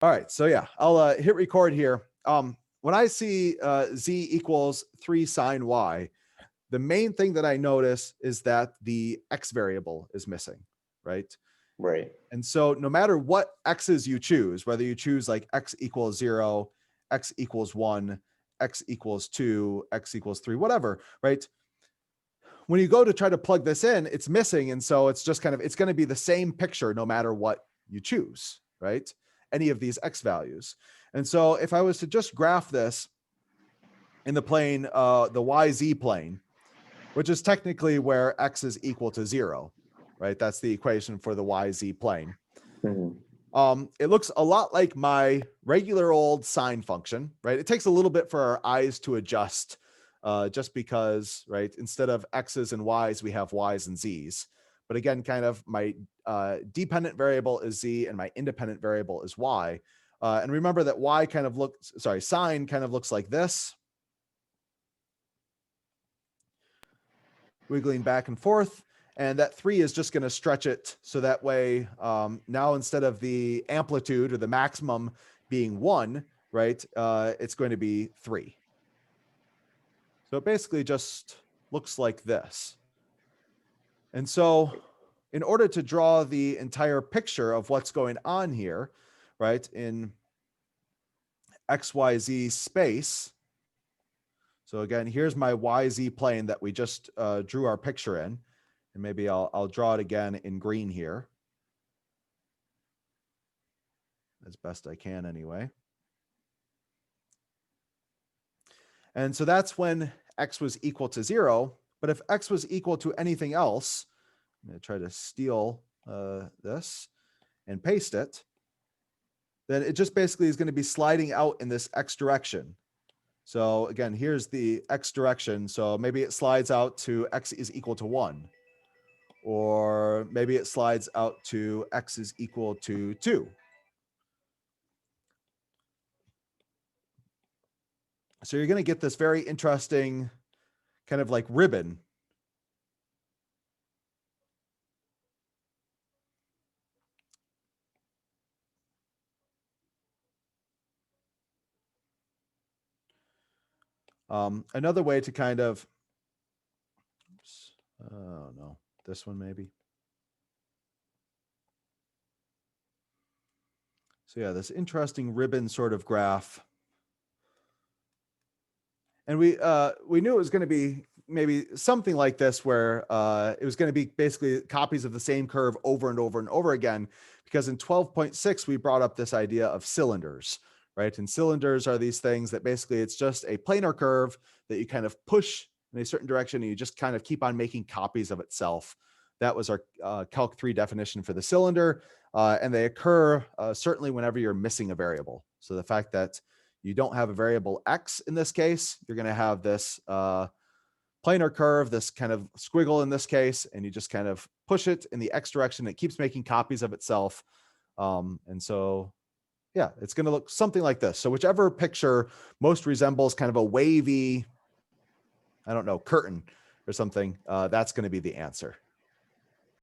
All right, so yeah, I'll hit record here. When I see z equals 3 sine y, the main thing that I notice is that the x variable is missing, right? Right. And so no matter what x's you choose, whether you choose like x equals 0, x equals 1, x equals 2, x equals 3, whatever, right? When you go to try to plug this in, it's missing. And so it's just kind of, it's going to be the same picture no matter what you choose, right? Any of these x values. And so if I was to just graph this in the plane, the YZ plane, which is technically where x is equal to 0, right? That's the equation for the YZ plane. It looks a lot like my regular old sine function, right? It takes a little bit for our eyes to adjust, just because, right, instead of x's and y's, we have y's and z's. But again, kind of my dependent variable is z and my independent variable is y. And remember that sine kind of looks like this, wiggling back and forth. And that 3 is just going to stretch it. So that way, now instead of the amplitude or the maximum being 1, right, it's going to be 3. So it basically just looks like this. And so in order to draw the entire picture of what's going on here, right, in XYZ space. So again, here's my YZ plane that we just drew our picture in. And maybe I'll draw it again in green here, as best I can anyway. And so that's when x was equal to 0. But if x was equal to anything else, I'm going to try to steal this and paste it, then it just basically is going to be sliding out in this x direction. So again, here's the x direction. So maybe it slides out to x is equal to 1. Or maybe it slides out to x is equal to 2. So you're going to get this very interesting kind of like ribbon. Another way to kind of, oh no, this one maybe. So yeah, this interesting ribbon sort of graph. And we knew it was going to be maybe something like this, where it was going to be basically copies of the same curve over and over and over again, because in 12.6, we brought up this idea of cylinders, right? And cylinders are these things that basically it's just a planar curve that you kind of push in a certain direction and you just kind of keep on making copies of itself. That was our Calc 3 definition for the cylinder. And they occur certainly whenever you're missing a variable. So the fact that you don't have a variable x in this case, you're going to have this planar curve, this kind of squiggle in this case, and you just kind of push it in the x direction. It keeps making copies of itself. And so, yeah, it's going to look something like this. So whichever picture most resembles kind of a wavy, I don't know, curtain or something, that's going to be the answer.